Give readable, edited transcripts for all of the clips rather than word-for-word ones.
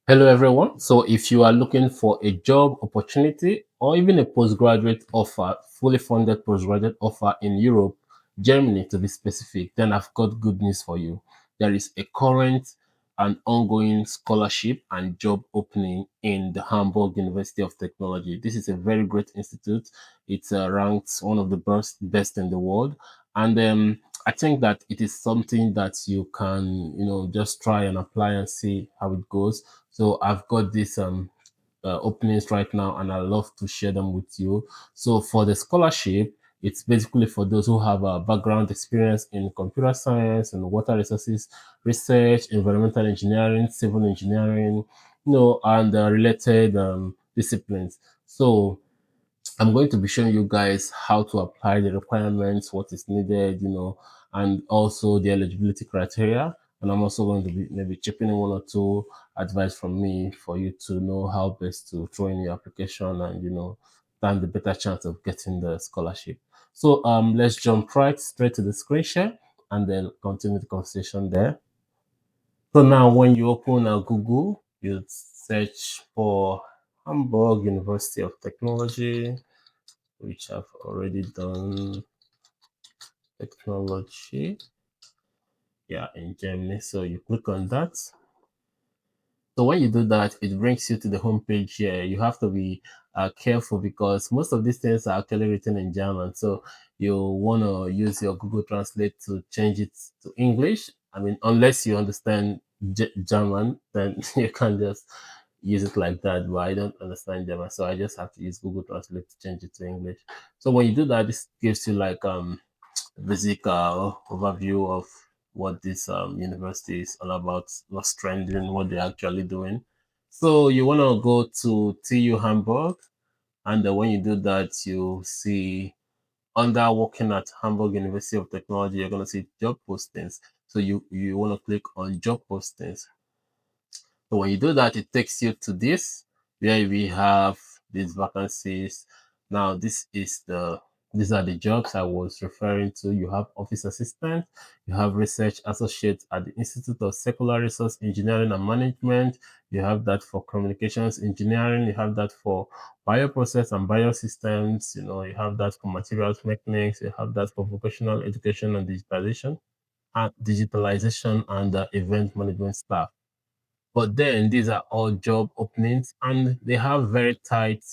Hello, everyone. So, if you are looking for a job opportunity or even a postgraduate offer, fully funded postgraduate offer in Europe, Germany to be specific, then I've got good news for you. There is a current and ongoing scholarship and job opening in the Hamburg University of Technology. This is a very great institute. It's ranked one of the best in the world. And I think that it is something that you can, just try and apply and see how it goes. So I've got these openings right now, and I love to share them with you. So for the scholarship, it's basically for those who have a background experience in computer science and water resources research, environmental engineering, civil engineering, and related disciplines. So I'm going to be showing you guys how to apply the requirements, what is needed, and also the eligibility criteria. And I'm also going to be maybe chipping in one or two advice from me for you to know how best to throw in your application and, stand the better chance of getting the scholarship. So let's jump right straight to the screen share and then continue the conversation there. So now when you open Google, you search for Hamburg University of Technology, which I've already done technology, yeah, in Germany. So you click on that. So when you do that, it brings you to the homepage here. You have to be careful because most of these things are actually written in German. So you want to use your Google Translate to change it to English. I mean, unless you understand German, then you can just use it like that. But I don't understand German, so I just have to use Google Translate to change it to English. So when you do that, this gives you like basic overview of what this university is all about, what's trending, what they're actually doing. So you want to go to TU Hamburg, and when you do that, you see under working at Hamburg University of Technology, you're going to see job postings. So you want to click on job postings. So when you do that, it takes you to this where we have these vacancies. Now, these are the jobs I was referring to. You have office assistant, you have research associate at the Institute of Secular Resource Engineering and Management. You have that for communications engineering. You have that for bioprocess and biosystems. You have that for materials mechanics. You have that for vocational education and digitalization and event management staff. But then these are all job openings and they have very tight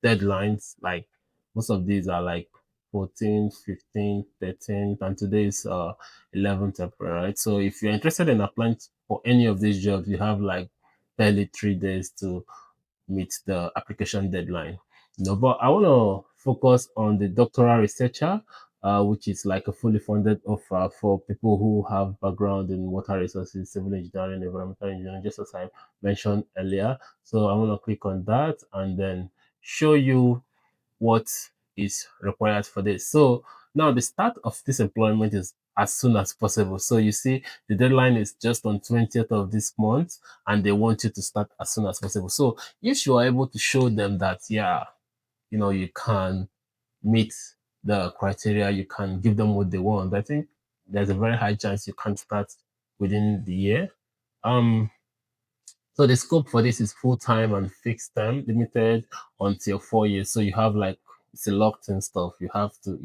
deadlines. Like most of these are like 14th, 15th, 13th, and today is 11th April, right? So if you're interested in applying for any of these jobs, you have like barely 3 days to meet the application deadline. But I want to focus on the doctoral researcher, which is like a fully funded offer for people who have background in water resources, civil engineering, environmental engineering, just as I mentioned earlier. So I want to click on that and then show you what is required for this. So now the start of this employment is as soon as possible. So you see the deadline is just on 20th of this month and they want you to start as soon as possible. So if you are able to show them that, yeah, you can meet the criteria, you can give them what they want, I think there's a very high chance you can start within the year. Um, so the scope for this is full time and fixed time, limited until 4 years. So you have like it's a locked in stuff. You have to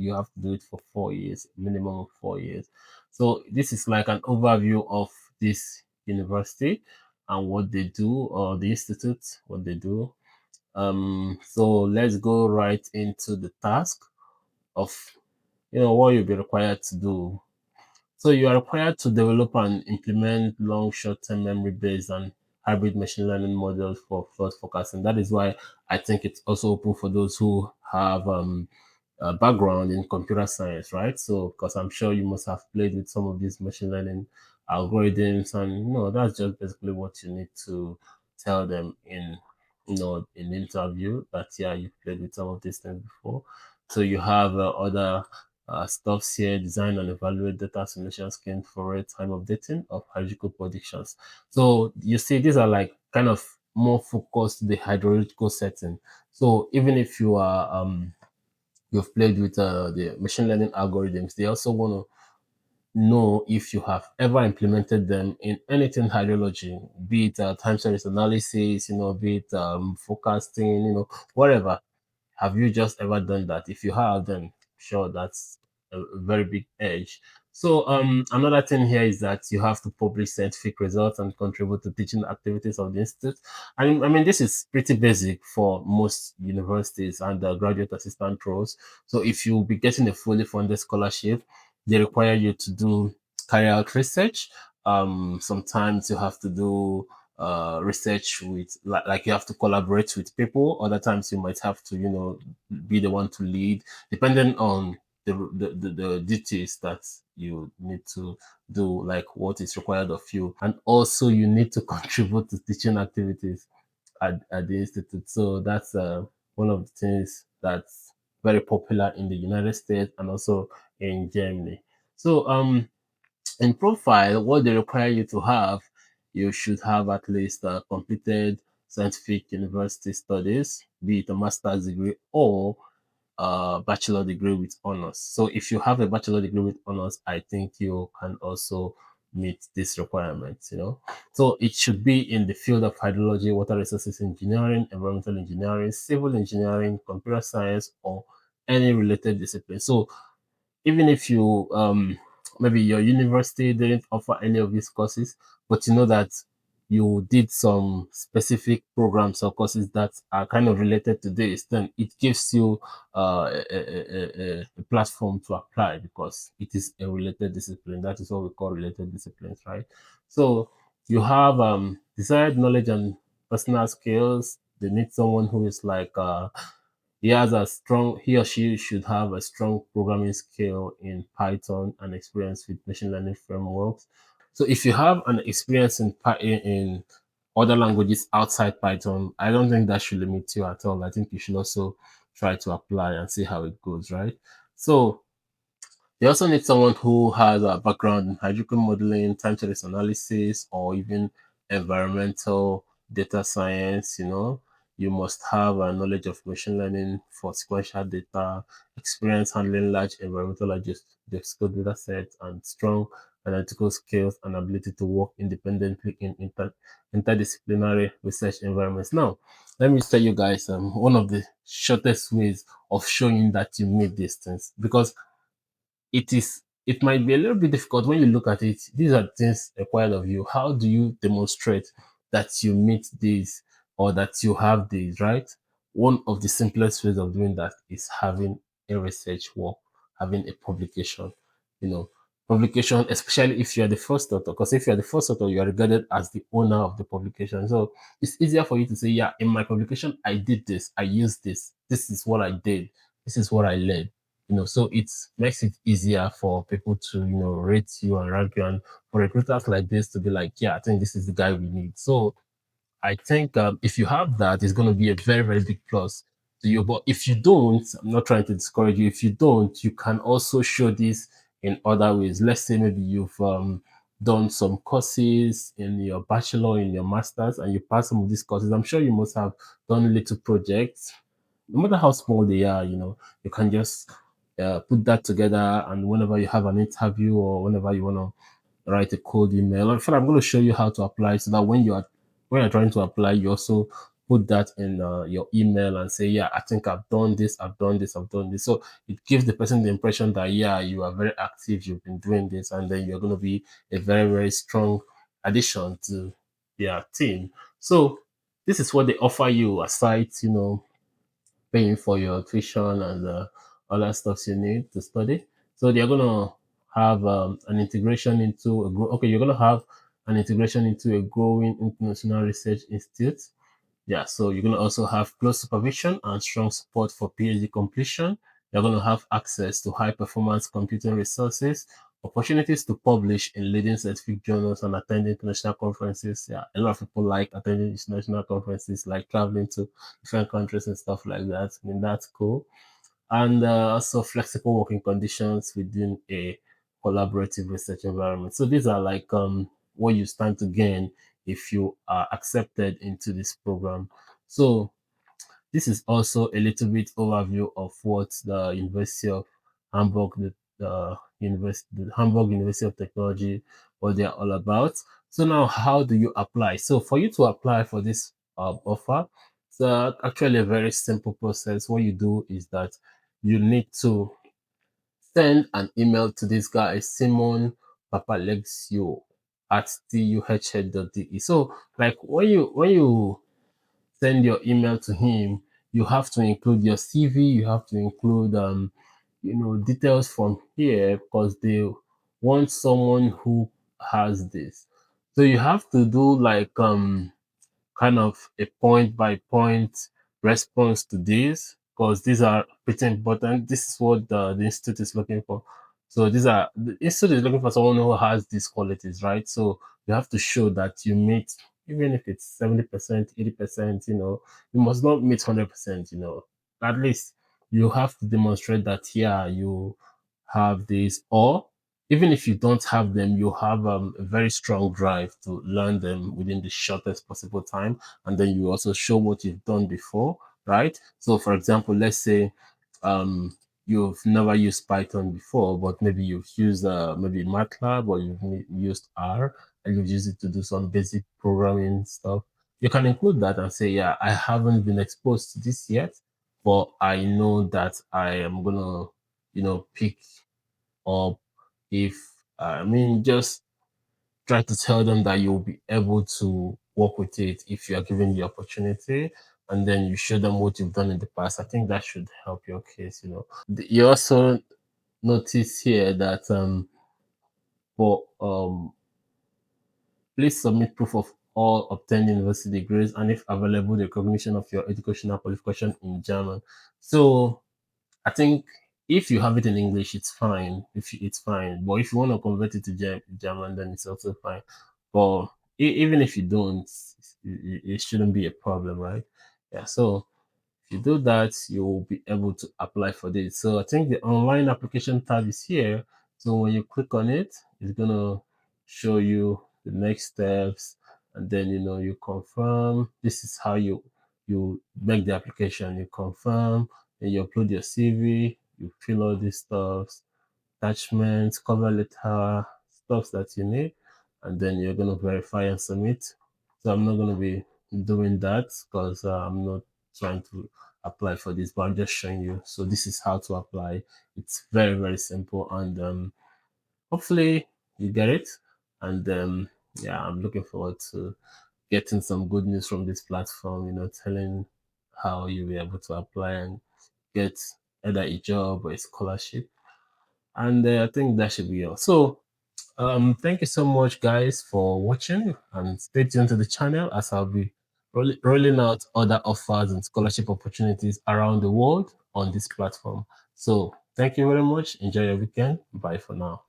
do it for 4 years, minimum of 4 years. So this is like an overview of this university and what they do, or the institute, what they do. So let's go right into the task of what you'll be required to do. So you are required to develop and implement long, short-term memory-based and hybrid machine learning models for flood forecasting. That is why I think it's also open for those who have a background in computer science, right? So, because I'm sure you must have played with some of these machine learning algorithms, and that's just basically what you need to tell them in interview that yeah, you've played with some of these things before. So you have other stuffs here, design and evaluate data simulation scheme for real-time updating of hydrological predictions. So you see, these are like kind of more focused to the hydrological setting. So even if you've played with the machine learning algorithms, they also want to know if you have ever implemented them in anything hydrology, be it time series analysis, be it forecasting, whatever. Have you just ever done that? If you have, then sure, that's a very big edge. So another thing here is that you have to publish scientific results and contribute to teaching activities of the institute. And I mean, this is pretty basic for most universities and graduate assistant roles. So if you'll be getting a fully funded scholarship, they require you to carry out research. Sometimes you have to do research with like you have to collaborate with people. Other times you might have to be the one to lead, depending on the duties that you need to do, like what is required of you. And also you need to contribute to teaching activities at the institute. So that's one of the things that's very popular in the United States and also in Germany. So in profile, what they require you to have, you should have at least completed scientific university studies, be it a master's degree or a bachelor degree with honors. So if you have a bachelor degree with honors, I think you can also meet these requirements. So it should be in the field of hydrology, water resources engineering, environmental engineering, civil engineering, computer science, or any related discipline. So even if you maybe your university didn't offer any of these courses, but you know that you did some specific programs or courses that are kind of related to this, then it gives you a platform to apply because it is a related discipline. That is what we call related disciplines, right? So you have desired knowledge and personal skills. They need someone who is like he or she should have a strong programming skill in Python and experience with machine learning frameworks. So if you have an experience in other languages outside Python, I don't think that should limit you at all. I think you should also try to apply and see how it goes, right? So they also need someone who has a background in hydrogen modeling, time series analysis, or even environmental data science. You must have a knowledge of machine learning for sequential data, experience handling large environmental geographical data sets, and strong analytical skills and ability to work independently in interdisciplinary research environments. Now, let me tell you guys one of the shortest ways of showing that you meet these things, because it might be a little bit difficult when you look at it. These are things required of you. How do you demonstrate that you meet these or that you have these, right? One of the simplest ways of doing that is having a research work, having a publication. You know, publication, especially if you are the first author, because if you are the first author, you are regarded as the owner of the publication. So it's easier for you to say, yeah, in my publication, I did this, I used this is what I did, this is what I led. So it makes it easier for people to rate you and rank you, and for recruiters like this to be like, yeah, I think this is the guy we need. So I think if you have that, it's going to be a very, very big plus to you. But if you don't, I'm not trying to discourage you. If you don't, you can also show this in other ways. Let's say maybe you've done some courses in your bachelor, in your master's, and you pass some of these courses. I'm sure you must have done little projects, no matter how small they are. You can just put that together, and whenever you have an interview or whenever you want to write a cold email. In fact, I'm going to show you how to apply so that when you're trying to apply, you also put that in your email and say, yeah, I think I've done this, I've done this, I've done this. So it gives the person the impression that, yeah, you are very active, you've been doing this, and then you're going to be a very, very strong addition to their team. So this is what they offer you aside, paying for your tuition and other stuff you need to study. So they're gonna have an integration into okay, you're gonna have an integration into a growing international research institute. Yeah, so you're going to also have close supervision and strong support for PhD completion. You're going to have access to high performance computing resources, opportunities to publish in leading scientific journals and attend international conferences. Yeah, a lot of people like attending international conferences, like traveling to different countries and stuff like that. I mean, that's cool. And also flexible working conditions within a collaborative research environment. So these are like what you stand to gain if you are accepted into this program. So this is also a little bit overview of what the University of Hamburg the university, the Hamburg University of Technology, what they're all about. So now, how do you apply? So for you to apply for this offer, it's actually a very simple process. What you do is that you need to send an email to this guy, Simon Papalexio at tuhhead.de. So like when you send your email to him, you have to include your CV, you have to include details from here because they want someone who has this. So you have to do like kind of a point by point response to this because these are pretty important. This is what the institute is looking for. So the institute is looking for someone who has these qualities, right? So you have to show that you meet, even if it's 70%, 80%, you must not meet 100%, at least you have to demonstrate that, yeah, you have this, or even if you don't have them, you have a very strong drive to learn them within the shortest possible time. And then you also show what you've done before, right? So, for example, let's say you've never used Python before, but maybe you've used maybe MATLAB or you've used R and you've used it to do some basic programming stuff. You can include that and say, yeah, I haven't been exposed to this yet, but I know that I am gonna, pick up if just try to tell them that you'll be able to work with it if you are given the opportunity, and then you show them what you've done in the past. I think that should help your case. You also notice here that for please submit proof of all obtained university degrees and if available the recognition of your educational qualification in German. So I think if you have it in English, it's fine. It's fine. But if you want to convert it to German, then it's also fine. But even if you don't, it shouldn't be a problem, right? Yeah. So if you do that, you'll be able to apply for this. So I think the online application tab is here. So when you click on it, it's gonna show you the next steps, and then you confirm. This is how you make the application. You confirm, and you upload your CV. You fill all these stuffs, attachments, cover letter, stuff that you need, and then you're gonna verify and submit. So I'm not gonna be doing that because I'm not trying to apply for this, but I'm just showing you. So this is how to apply. It's very, very simple, and hopefully you get it. And yeah, I'm looking forward to getting some good news from this platform. Telling how you'll be able to apply and get either a job or a scholarship. And I think that should be all. So thank you so much, guys, for watching, and stay tuned to the channel as I'll be rolling out other offers and scholarship opportunities around the world on this platform. So, thank you very much. Enjoy your weekend. Bye for now.